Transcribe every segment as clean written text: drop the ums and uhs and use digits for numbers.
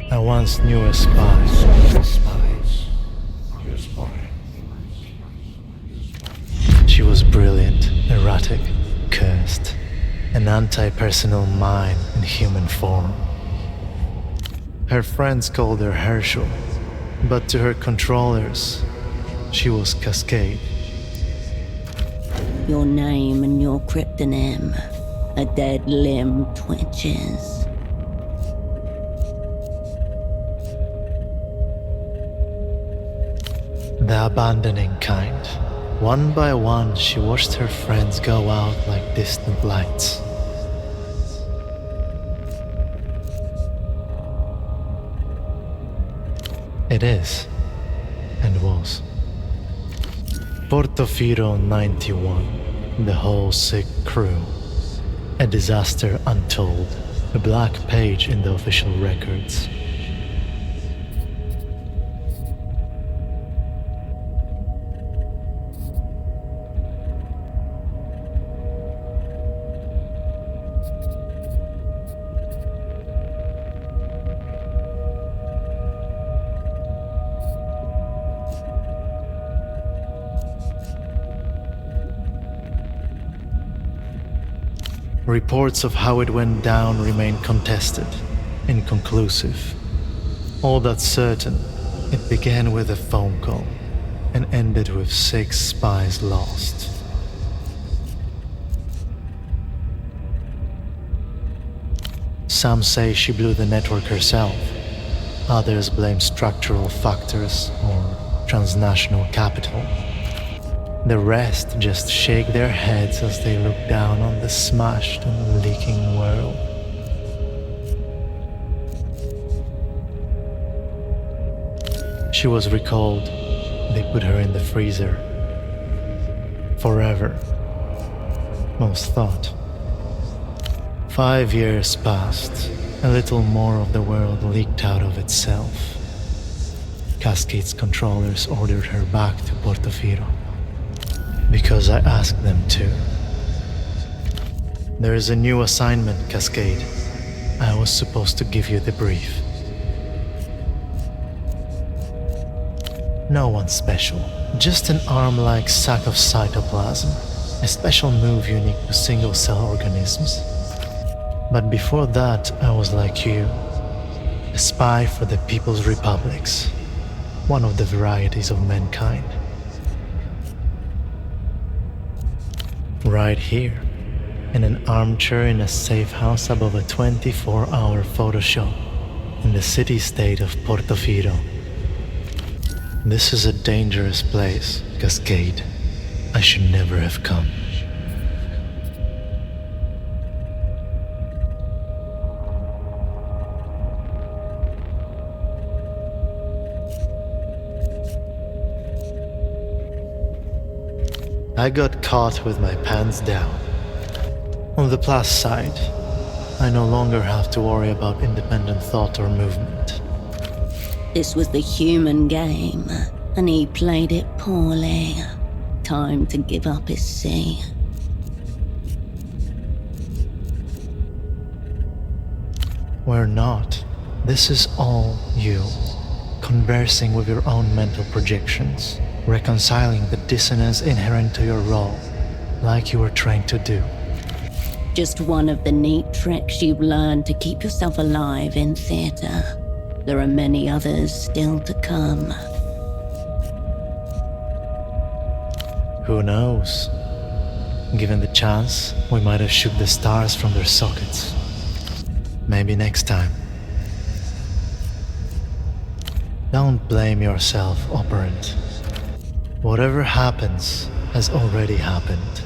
I once knew a spy. She was brilliant, erratic, cursed, an anti-personal mine in human form. Her friends called her Herschel, but to her controllers, she was Cascade. Your name and your cryptonym. A dead limb twitches. The abandoning kind. One by one, she watched her friends go out like distant lights. It is, and was. Portofino 91, the whole sick crew. A disaster untold, a black page in the official records. Reports of how it went down remain contested, inconclusive. All that's certain, it began with a phone call and ended with 6 spies lost. Some say she blew the network herself. Others blame structural factors or transnational capital. The rest just shake their heads as they look down on the smashed and leaking world. She was recalled. They put her in the freezer. Forever. Most thought. 5 years passed. A little more of the world leaked out of itself. Cascade's controllers ordered her back to Portofino. Because I asked them to. There is a new assignment, Cascade. I was supposed to give you the brief. No one special, just an arm-like sack of cytoplasm, a special move unique to single-cell organisms. But before that, I was like you, a spy for the People's Republics, one of the varieties of mankind. Right here, in an armchair in a safe house above a 24-hour photo show in the city-state of Portofino. This is a dangerous place, Cascade. I should never have come. I got caught with my pants down. On the plus side, I no longer have to worry about independent thought or movement. This was the human game, and he played it poorly. Time to give up his seat. We're not. This is all you, conversing with your own mental projections, reconciling the dissonance inherent to your role, like you were trained to do. Just one of the neat tricks you've learned to keep yourself alive in theater. There are many others still to come. Who knows? Given the chance, we might have shook the stars from their sockets. Maybe next time. Don't blame yourself, operant. Whatever happens has already happened.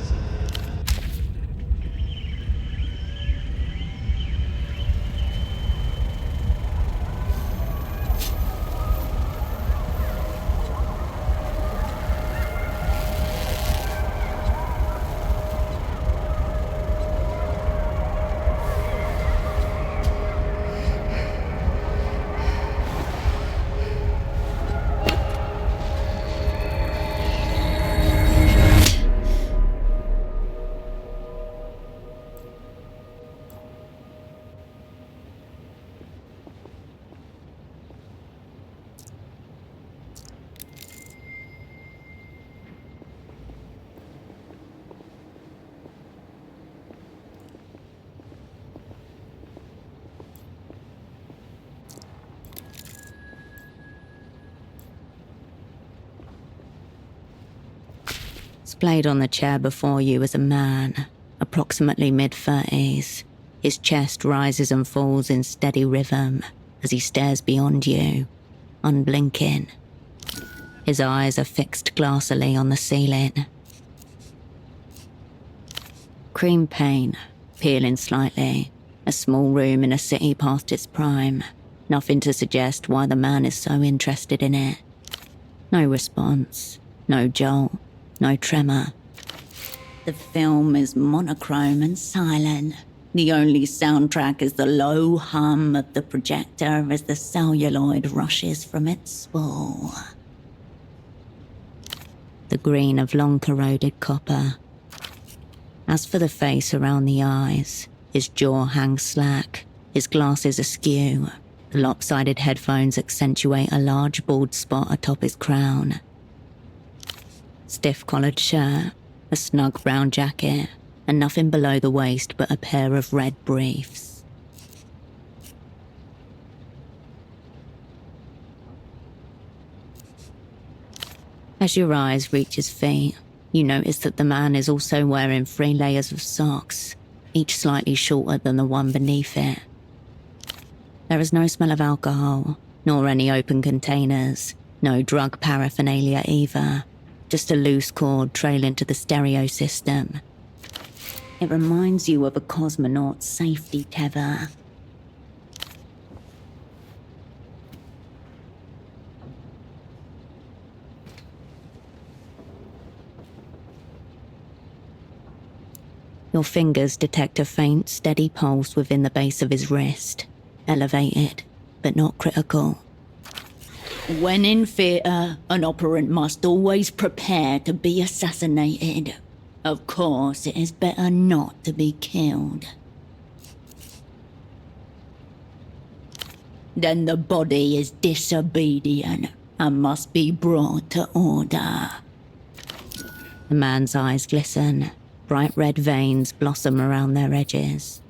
Displayed on the chair before you is a man, approximately mid-30s. His chest rises and falls in steady rhythm as he stares beyond you, unblinking. His eyes are fixed glassily on the ceiling. Cream paint, peeling slightly. A small room in a city past its prime. Nothing to suggest why the man is so interested in it. No response, no jolt, no tremor. The film is monochrome and silent. The only soundtrack is the low hum of the projector as the celluloid rushes from its spool. The green of long-corroded copper. As for the face around the eyes, his jaw hangs slack, his glasses askew. The lopsided headphones accentuate a large bald spot atop his crown. Stiff-collared shirt, a snug brown jacket, and nothing below the waist but a pair of red briefs. As your eyes reach his feet, you notice that the man is also wearing 3 layers of socks, each slightly shorter than the one beneath it. There is no smell of alcohol, nor any open containers, no drug paraphernalia either, just a loose cord trailing to the stereo system. It reminds you of a cosmonaut's safety tether. Your fingers detect a faint, steady pulse within the base of his wrist. Elevated, but not critical. When in theatre, an operant must always prepare to be assassinated. Of course, it is better not to be killed. Then the body is disobedient and must be brought to order. The man's eyes glisten. Bright red veins blossom around their edges.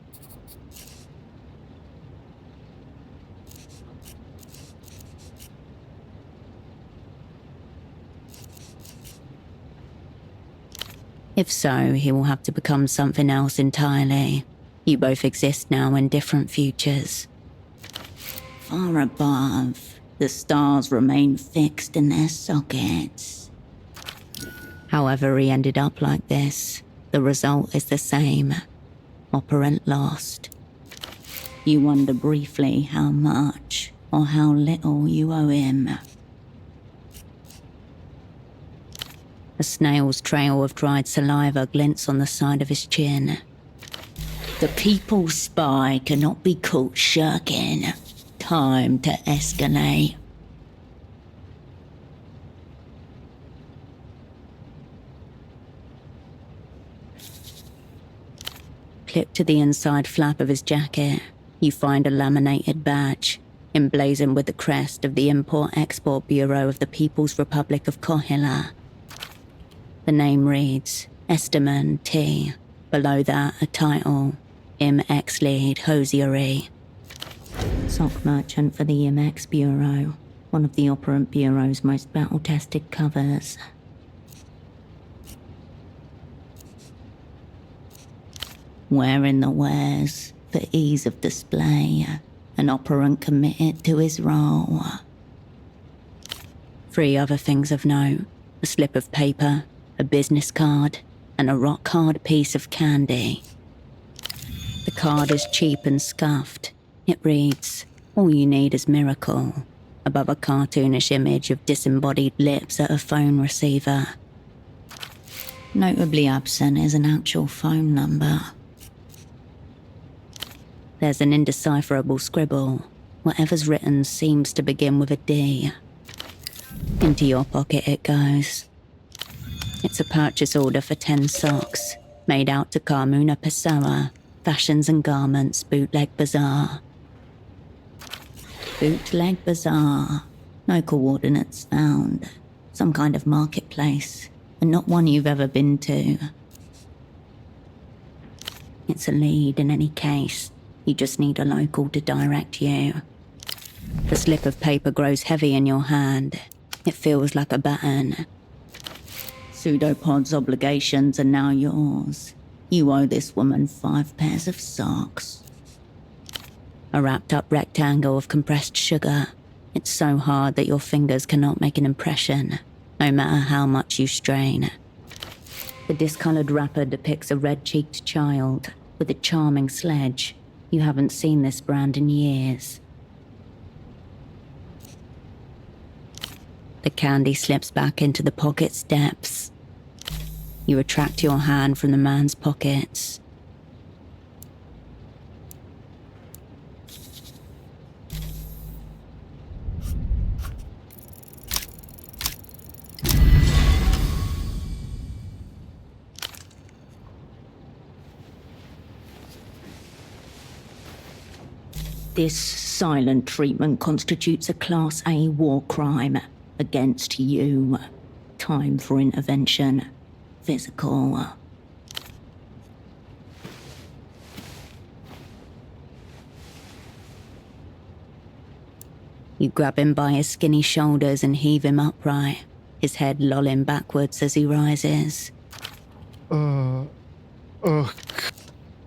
If so, he will have to become something else entirely. You both exist now in different futures. Far above, the stars remain fixed in their sockets. However he ended up like this, the result is the same. Operant lost. You wonder briefly how much or how little you owe him. A snail's trail of dried saliva glints on the side of his chin. The people's spy cannot be caught shirking. Time to escalate. Clipped to the inside flap of his jacket, you find a laminated badge, emblazoned with the crest of the Import-Export Bureau of the People's Republic of Kohila. The name reads, Esteman T. Below that, a title, IMX Lead Hosiery. Sock merchant for the IMX Bureau, one of the Operant Bureau's most battle-tested covers. Wearing the wares for ease of display, an operant committed to his role. 3 other things of note: a slip of paper, a business card, and a rock-hard piece of candy. The card is cheap and scuffed. It reads, "All you need is miracle," above a cartoonish image of disembodied lips at a phone receiver. Notably absent is an actual phone number. There's an indecipherable scribble. Whatever's written seems to begin with a D. Into your pocket it goes. It's a purchase order for 10 socks, made out to Carmuna Pessoa, Fashions and Garments, Bootleg Bazaar. Bootleg Bazaar. No coordinates found. Some kind of marketplace, and not one you've ever been to. It's a lead in any case. You just need a local to direct you. The slip of paper grows heavy in your hand. It feels like a baton. Pseudopod's obligations are now yours. You owe this woman 5 pairs of socks. A wrapped-up rectangle of compressed sugar. It's so hard that your fingers cannot make an impression, no matter how much you strain. The discoloured wrapper depicts a red-cheeked child with a charming sledge. You haven't seen this brand in years. The candy slips back into the pocket's depths. You retract your hand from the man's pockets. This silent treatment constitutes a Class A war crime against you. Time for intervention. Physical. You grab him by his skinny shoulders and heave him upright, his head lolling backwards as he rises.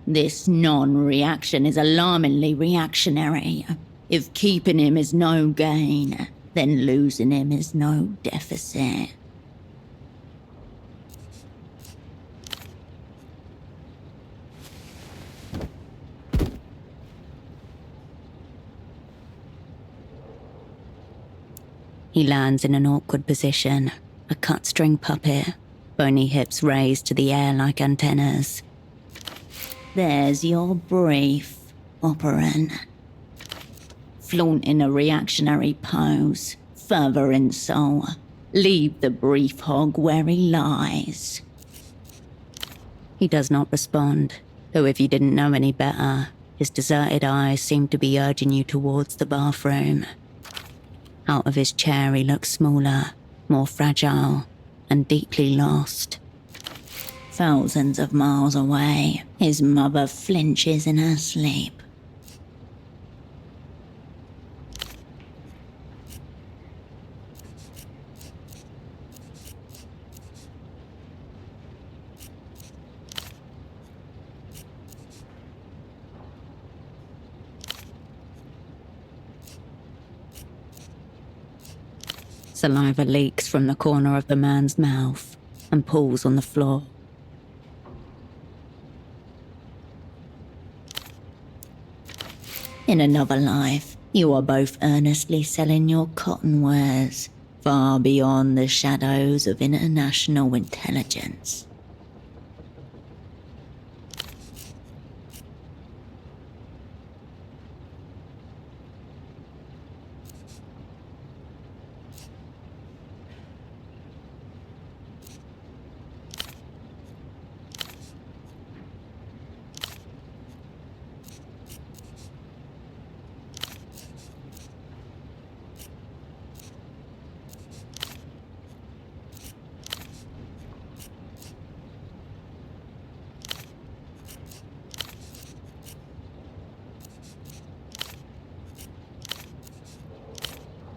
This non-reaction is alarmingly reactionary. If keeping him is no gain, then losing him is no deficit. He lands in an awkward position, a cut-string puppet, bony hips raised to the air like antennas. There's your brief, operant. Flaunting a reactionary pose, further insult. Leave the brief hog where he lies. He does not respond, though if you didn't know any better, his deserted eyes seem to be urging you towards the bathroom. Out of his chair he looks smaller, more fragile, and deeply lost. Thousands of miles away, his mother flinches in her sleep. Saliva leaks from the corner of the man's mouth and pools on the floor. In another life, you are both earnestly selling your cotton wares, far beyond the shadows of international intelligence.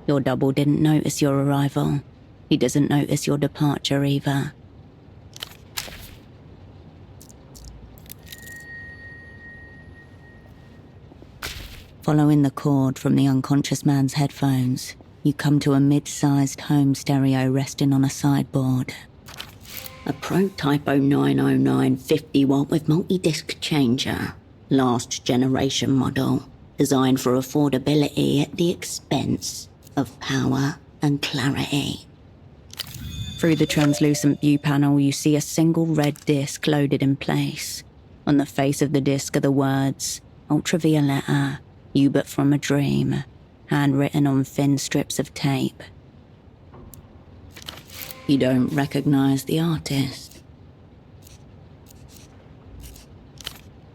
Your double didn't notice your arrival. He doesn't notice your departure either. Following the cord from the unconscious man's headphones, you come to a mid-sized home stereo resting on a sideboard. A Protypo 909 50-watt with multi-disc changer. Last generation model, designed for affordability at the expense of power and clarity. Through the translucent view panel, you see a single red disc loaded in place. On the face of the disc are the words, Ultravioletta, you but from a dream, handwritten on thin strips of tape. You don't recognize the artist.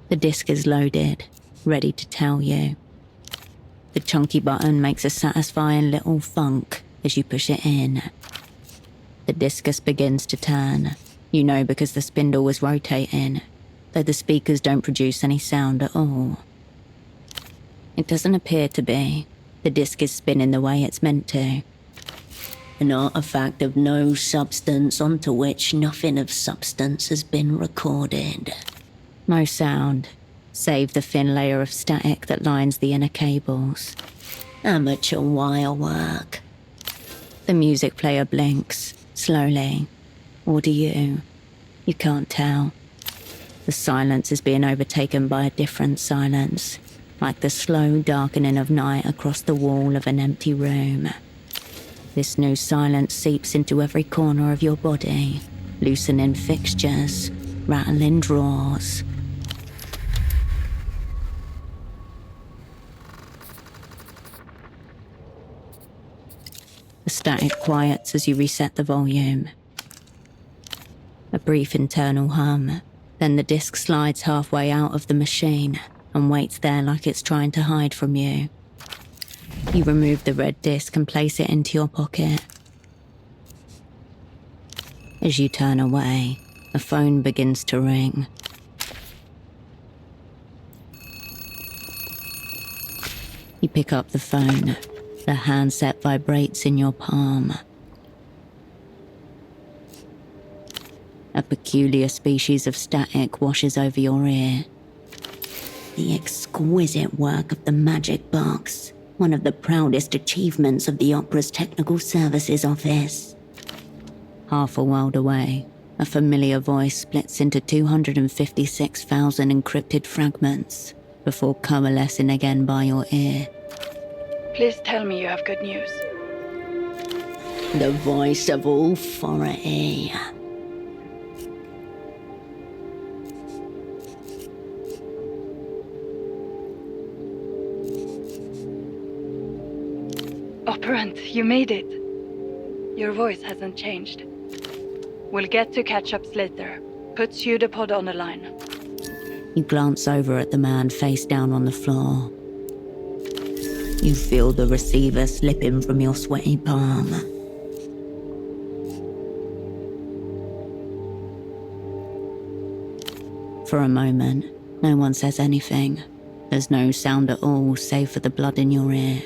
The disc is loaded, ready to tell you. The chunky button makes a satisfying little thunk as you push it in. The discus begins to turn. You know because the spindle was rotating, though the speakers don't produce any sound at all. It doesn't appear to be. The disc is spinning the way it's meant to. An artifact of no substance onto which nothing of substance has been recorded. No sound, save the thin layer of static that lines the inner cables. Amateur wire work. The music player blinks, slowly. Or do you? You can't tell. The silence is being overtaken by a different silence, like the slow darkening of night across the wall of an empty room. This new silence seeps into every corner of your body, loosening fixtures, rattling drawers. The static quiets as you reset the volume. A brief internal hum, then the disc slides halfway out of the machine and waits there like it's trying to hide from you. You remove the red disc and place it into your pocket. As you turn away, a phone begins to ring. You pick up the phone. The handset vibrates in your palm. A peculiar species of static washes over your ear. The exquisite work of the magic box, one of the proudest achievements of the opera's technical services office. Half a world away, a familiar voice splits into 256,000 encrypted fragments before coalescing again by your ear. Please tell me you have good news. The voice of authority. Operant, you made it. Your voice hasn't changed. We'll get to catch-ups later. Put pseudopod on the line. You glance over at the man face down on the floor. You feel the receiver slipping from your sweaty palm. For a moment, no one says anything. There's no sound at all save for the blood in your ear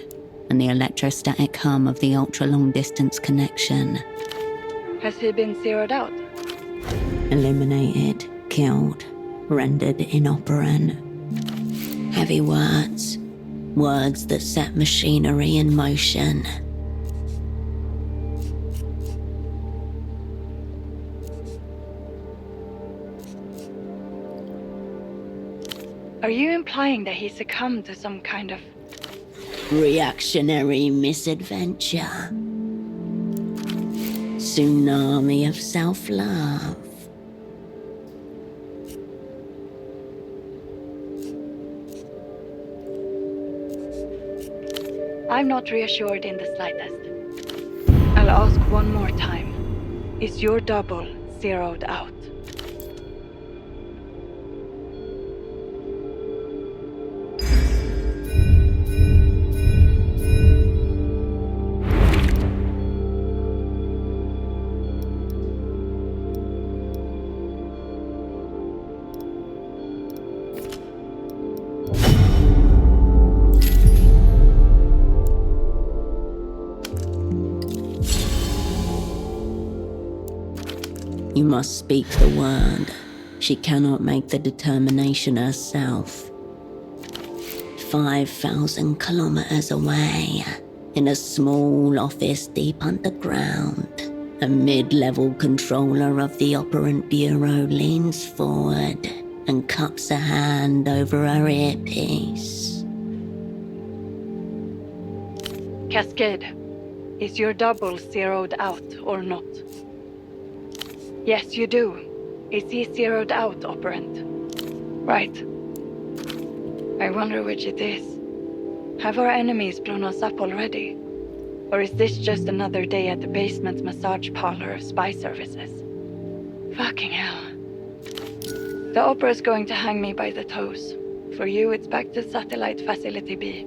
and the electrostatic hum of the ultra-long-distance connection. Has he been zeroed out? Eliminated, killed, rendered inoperant. Heavy words. Words that set machinery in motion. Are you implying that he succumbed to some kind of... reactionary misadventure? Tsunami of self-love. I'm not reassured in the slightest. I'll ask one more time. Is your double zeroed out? You must speak the word. She cannot make the determination herself. 5,000 kilometers away, in a small office deep underground, a mid-level controller of the Operant Bureau leans forward and cups a hand over her earpiece. Cascade, is your double zeroed out or not? Yes, you do. Is he zeroed out, Operant? Right. I wonder which it is. Have our enemies blown us up already? Or is this just another day at the basement massage parlor of Spy Services? Fucking hell. The Opera's going to hang me by the toes. For you, it's back to Satellite Facility B.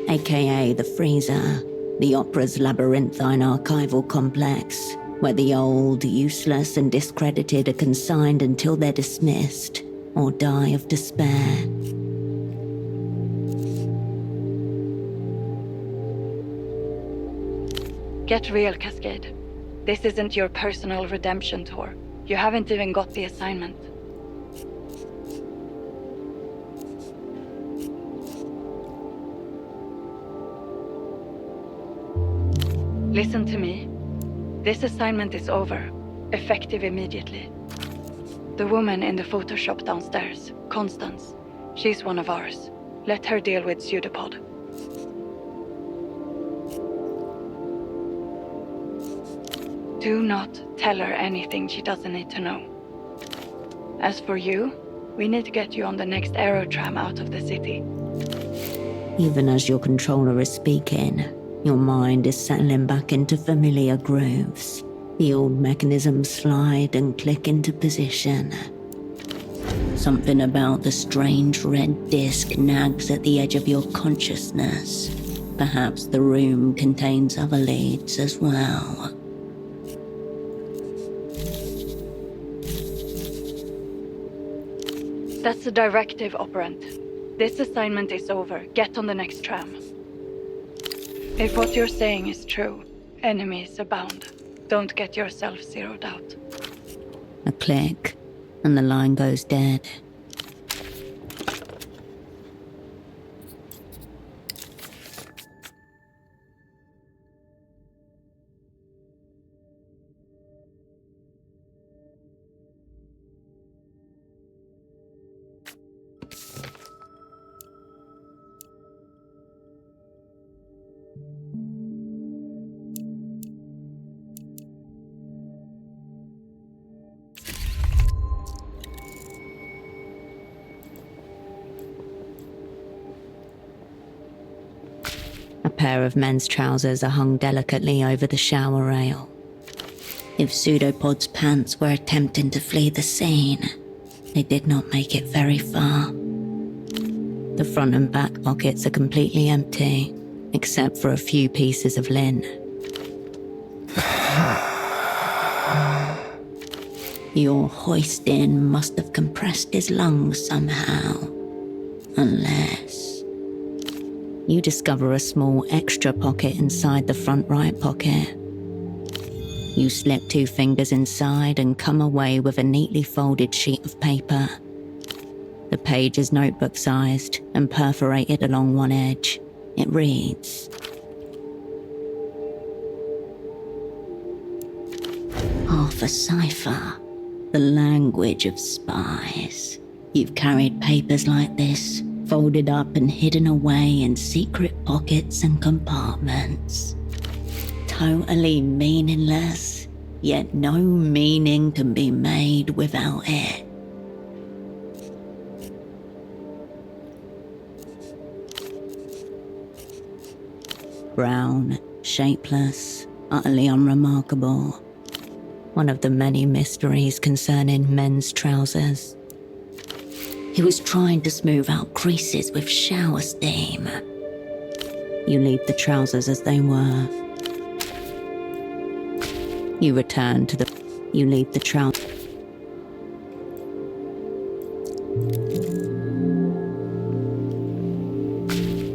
AKA the Freezer, the Opera's labyrinthine archival complex, where the old, useless, and discredited are consigned until they're dismissed or die of despair. Get real, Cascade. This isn't your personal redemption tour. You haven't even got the assignment. Listen to me. This assignment is over, effective immediately. The woman in the Photoshop downstairs, Constance, she's one of ours. Let her deal with Pseudopod. Do not tell her anything she doesn't need to know. As for you, we need to get you on the next aerotram out of the city. Even as your controller is speaking, your mind is settling back into familiar grooves. The old mechanisms slide and click into position. Something about the strange red disc nags at the edge of your consciousness. Perhaps the room contains other leads as well. That's a directive, Operant. This assignment is over. Get on the next tram. If what you're saying is true, enemies abound. Don't get yourself zeroed out. A click, and the line goes dead. A pair of men's trousers are hung delicately over the shower rail. If Pseudopod's pants were attempting to flee the scene, they did not make it very far. The front and back pockets are completely empty, except for a few pieces of linen. Your hoisting must have compressed his lungs somehow. Unless... You discover a small extra pocket inside the front right pocket. You slip 2 fingers inside and come away with a neatly folded sheet of paper. The page is notebook-sized and perforated along one edge. It reads, "Half a cipher, the language of spies. You've carried papers like this, folded up and hidden away in secret pockets and compartments. Totally meaningless, yet no meaning can be made without it." Brown, shapeless, utterly unremarkable. One of the many mysteries concerning men's trousers. He was trying to smooth out creases with shower steam. You leave the trousers as they were. You return to the... You leave the trousers...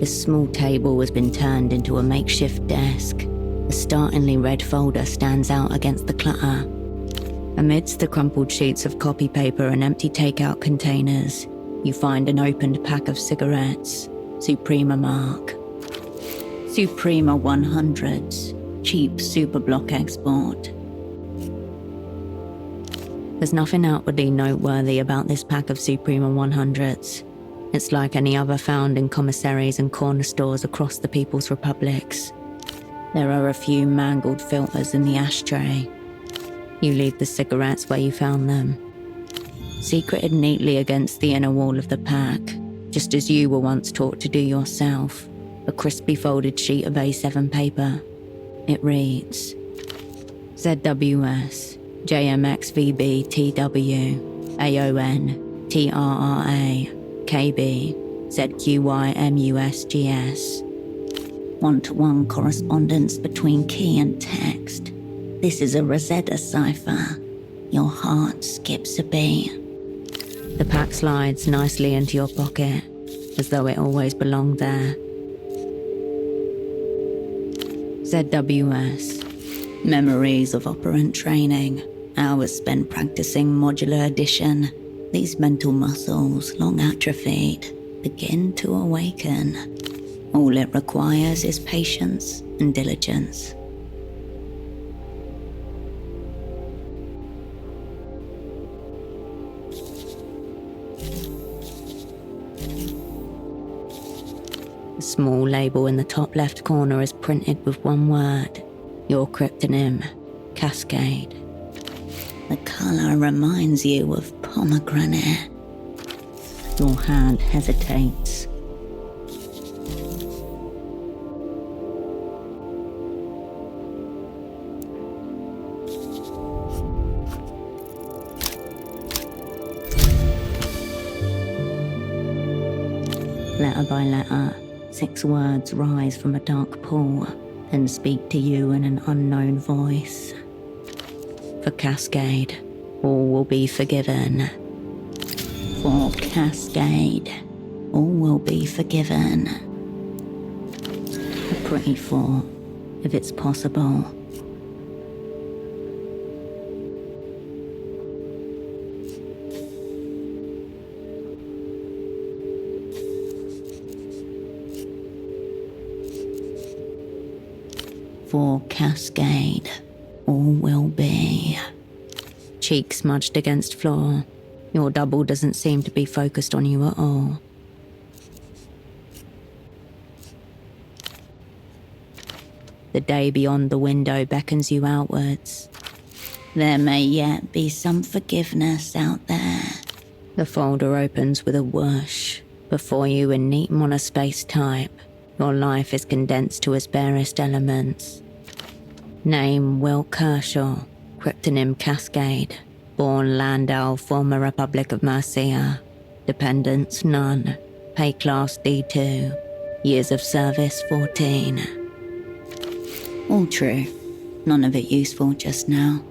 The small table has been turned into a makeshift desk. A startlingly red folder stands out against the clutter. Amidst the crumpled sheets of copy paper and empty takeout containers, you find an opened pack of cigarettes, Suprema mark. Suprema 100s, cheap superblock export. There's nothing outwardly noteworthy about this pack of Suprema 100s. It's like any other found in commissaries and corner stores across the People's Republics. There are a few mangled filters in the ashtray. You leave the cigarettes where you found them, secreted neatly against the inner wall of the pack, just as you were once taught to do yourself, a crisply folded sheet of A7 paper. It reads, ZWS, JMXVB TW, AON, TRRA, KB, ZQYMUSGS. One-to-one correspondence between key and text. This is a Rosetta cipher. Your heart skips a beat. The pack slides nicely into your pocket, as though it always belonged there. ZWS, Memories of operant training, hours spent practicing modular addition. These mental muscles, long atrophied, begin to awaken. All it requires is patience and diligence. A small label in the top left corner is printed with one word: your cryptonym, Cascade. The color reminds you of pomegranate. Your hand hesitates. Letter by letter, 6 words rise from a dark pool and speak to you in an unknown voice. For Cascade, all will be forgiven. For Cascade, all will be forgiven. A pretty thought, if it's possible. For Cascade, all will be. Cheek smudged against floor. Your double doesn't seem to be focused on you at all. The day beyond the window beckons you outwards. There may yet be some forgiveness out there. The folder opens with a whoosh. Before you in neat monospace type, your life is condensed to its barest elements. Name Will Kershaw, cryptonym Cascade. Born Landau, former Republic of Mercia. Dependents none. Pay class D2. Years of service 14. All true. None of it useful just now.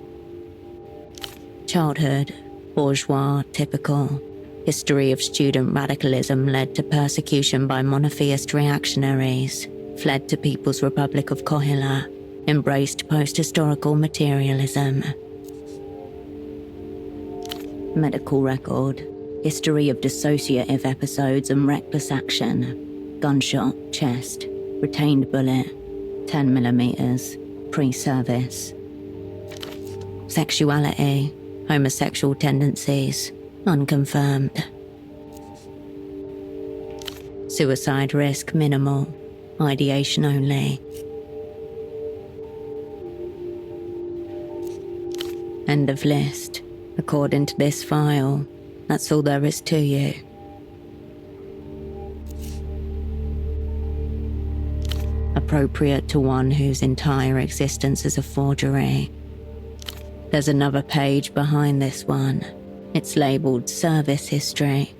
Childhood, bourgeois, typical. History of student radicalism led to persecution by monotheist reactionaries. Fled to People's Republic of Kohila. Embraced post-historical materialism. Medical record. History of dissociative episodes and reckless action. Gunshot, chest. Retained bullet. 10mm. Pre-service. Sexuality. Homosexual tendencies. Unconfirmed. Suicide risk minimal. Ideation only. End of list. According to this file, that's all there is to you. Appropriate to one whose entire existence is a forgery. There's another page behind this one. It's labelled Service History.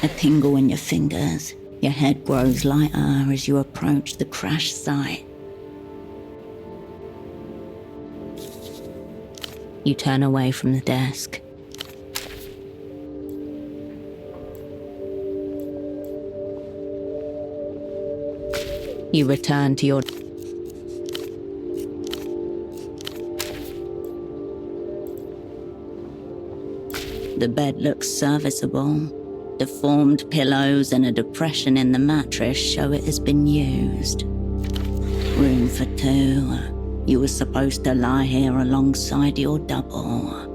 A tingle in your fingers. Your head grows lighter as you approach the crash site. You turn away from the desk. You return to your... The bed looks serviceable. Deformed pillows and a depression in the mattress show it has been used. Room for 2. You were supposed to lie here alongside your double.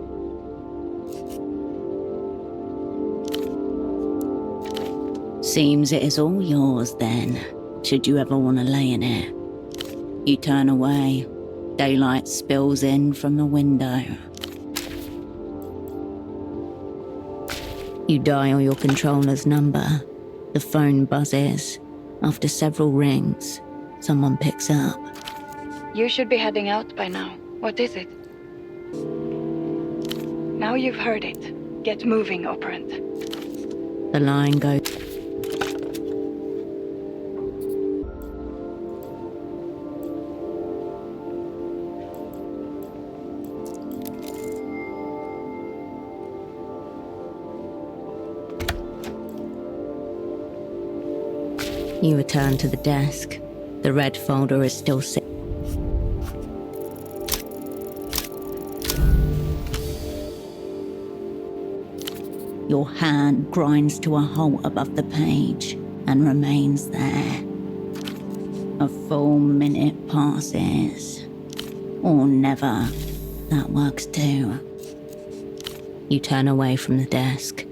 Seems it is all yours then, should you ever want to lay in it. You turn away. Daylight spills in from the window. You dial your controller's number. The phone buzzes. After several rings, someone picks up. You should be heading out by now. What is it? Now you've heard it. Get moving, operant. The line goes... You return to the desk. The red folder is still sitting. Your hand grinds to a halt above the page and remains there. A full minute passes. Or never. That works too. You turn away from the desk.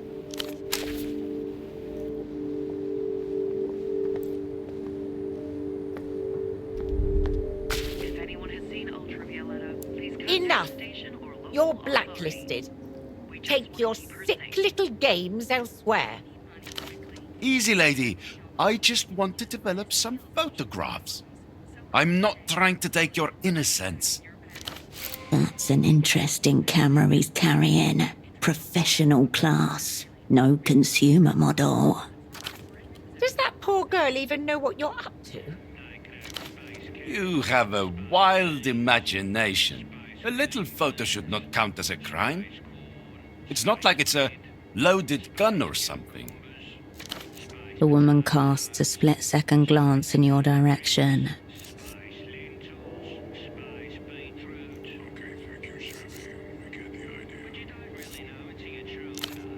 If anyone has seen Ultravioletta, please contact Enough. the station or local You're authorities. blacklisted. We just Take want your to keep her sick safe. little games elsewhere. Easy, lady. I just want to develop some photographs. I'm not trying to take your innocence. That's an interesting camera he's carrying. Professional class. No consumer model. Does that poor girl even know what you're up to? You have a wild imagination. A little photo should not count as a crime. It's not like it's a loaded gun or something. The woman casts a split-second glance in your direction.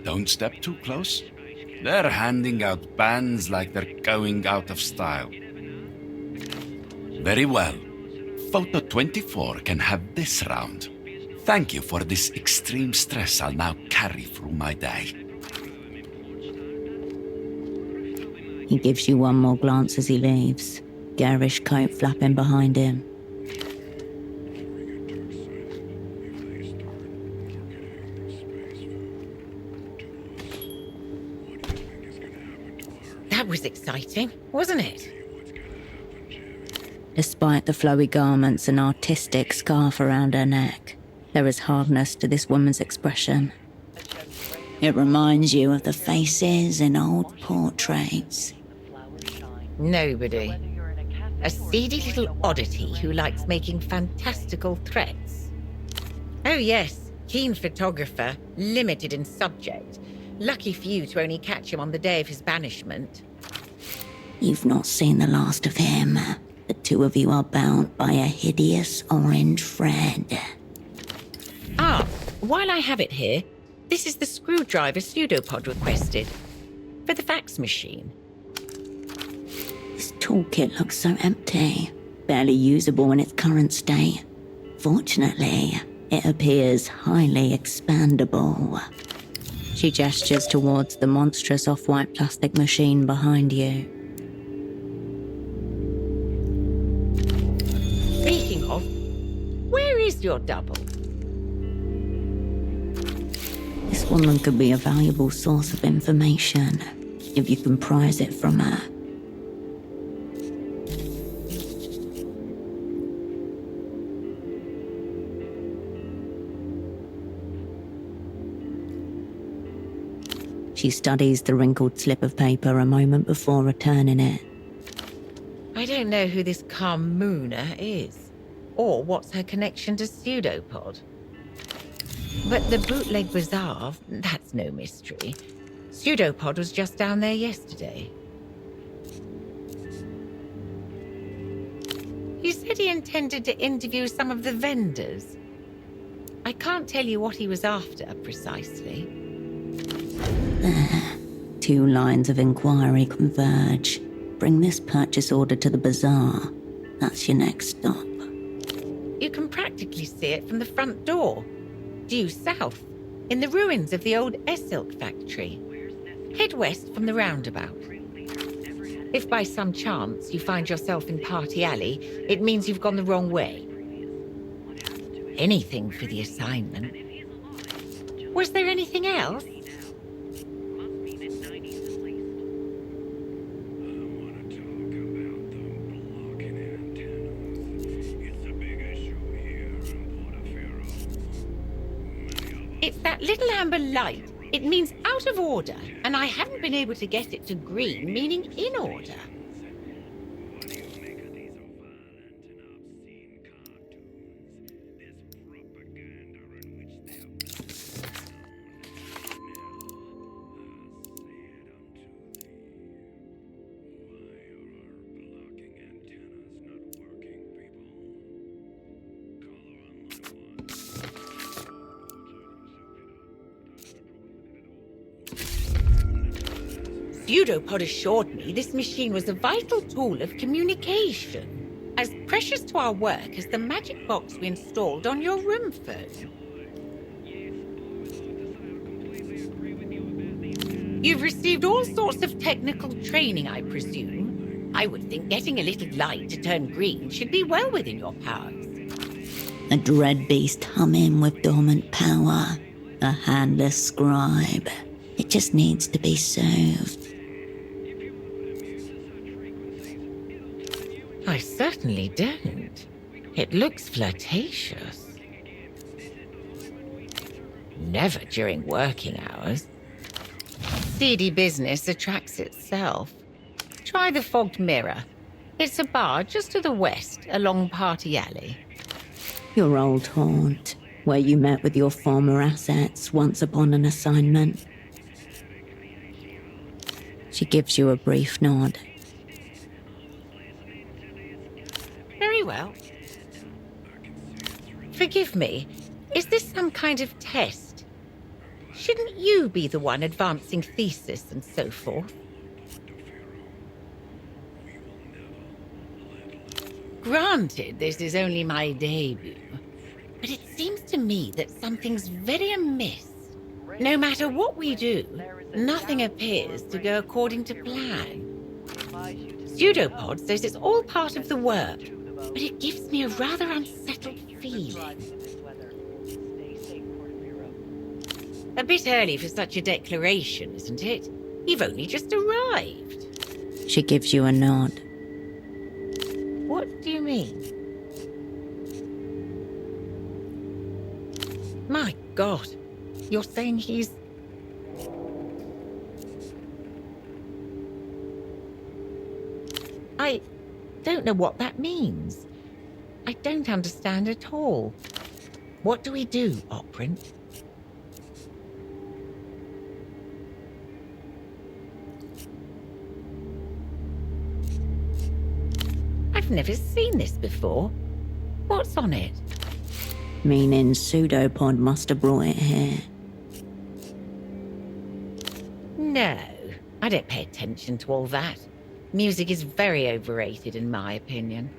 Don't step too close. They're handing out bans like they're going out of style. Very well. Photo 24 can have this round. Thank you for this extreme stress I'll now carry through my day. He gives you one more glance as he leaves. Garish coat flapping behind him. That was exciting, wasn't it? Despite the flowy garments and artistic scarf around her neck, there is hardness to this woman's expression. It reminds you of the faces in old portraits. Nobody. A seedy little oddity who likes making fantastical threats. Oh yes, keen photographer, limited in subject. Lucky for you to only catch him on the day of his banishment. You've not seen the last of him. The two of you are bound by a hideous orange thread. Ah, while I have it here, this is the screwdriver pseudopod requested. For the fax machine. This toolkit looks so empty, barely usable in its current state. Fortunately, it appears highly expandable. She gestures towards the monstrous off-white plastic machine behind you. Speaking of, where is your double? This woman could be a valuable source of information if you can prise it from her. She studies the wrinkled slip of paper a moment before returning it. I don't know who this Carmuna is, or what's her connection to Pseudopod. But the bootleg bazaar, that's no mystery. Pseudopod was just down there yesterday. He said he intended to interview some of the vendors. I can't tell you what he was after precisely. There, two lines of inquiry converge. Bring this purchase order to the bazaar. That's your next stop. You can practically see it from the front door. Due south, in the ruins of the old Essilk factory. Head west from the roundabout. If by some chance you find yourself in Party Alley, it means you've gone the wrong way. Anything for the assignment. Was there anything else? It's that little amber light. It means out of order, and I haven't been able to get it to green, meaning in order. Pseudopod assured me this machine was a vital tool of communication, as precious to our work as the magic box we installed on your room phone. You've received all sorts of technical training, I presume. I would think getting a little light to turn green should be well within your powers. A dread beast humming with dormant power. A handless scribe. It just needs to be soothed. I certainly don't. It looks flirtatious. Never during working hours. Seedy business attracts itself. Try the Fogged Mirror. It's a bar just to the west, along Party Alley. Your old haunt, where you met with your former assets once upon an assignment. She gives you a brief nod. Very well. Forgive me, is this some kind of test? Shouldn't you be the one advancing thesis and so forth? Granted, this is only my debut, but it seems to me that something's very amiss. No matter what we do, nothing appears to go according to plan. Pseudopod says it's all part of the work, but it gives me a rather unsettled feeling. A bit early for such a declaration, isn't it? You've only just arrived. She gives you a nod. What do you mean? My God, you're saying he's... I don't know what that means. I don't understand at all. What do we do, Operant? I've never seen this before. What's on it? Meaning Pseudopod must have brought it here. No, I don't pay attention to all that. Music is very overrated in my opinion.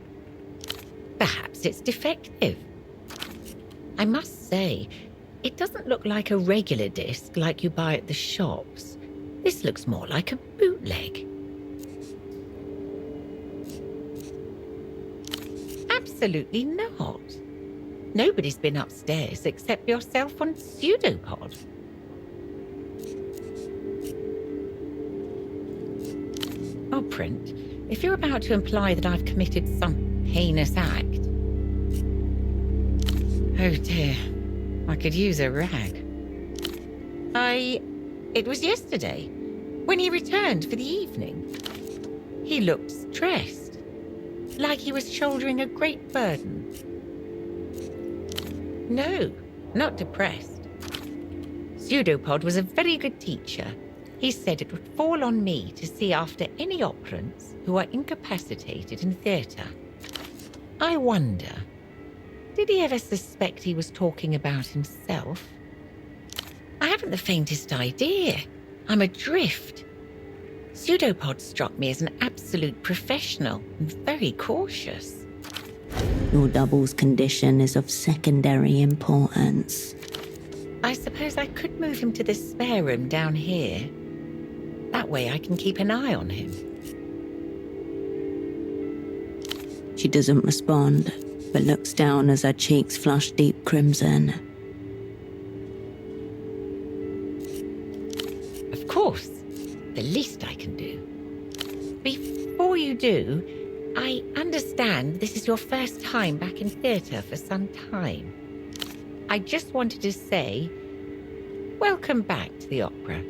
Perhaps it's defective. I must say, it doesn't look like a regular disc like you buy at the shops. This looks more like a bootleg. Absolutely not. Nobody's been upstairs except yourself on Pseudopod. Operant, if you're about to imply that I've committed some heinous act... Oh dear, I could use a rag. It was yesterday, when he returned for the evening. He looked stressed, like he was shouldering a great burden. No, not depressed. Pseudopod was a very good teacher. He said it would fall on me to see after any operants who are incapacitated in theatre. I wonder, did he ever suspect he was talking about himself? I haven't the faintest idea. I'm adrift. Pseudopod struck me as an absolute professional and very cautious. Your double's condition is of secondary importance. I suppose I could move him to the spare room down here. That way I can keep an eye on him. She doesn't respond, but looks down as her cheeks flush deep crimson. Of course, the least I can do. Before you do, I understand this is your first time back in theatre for some time. I just wanted to say, welcome back to the opera.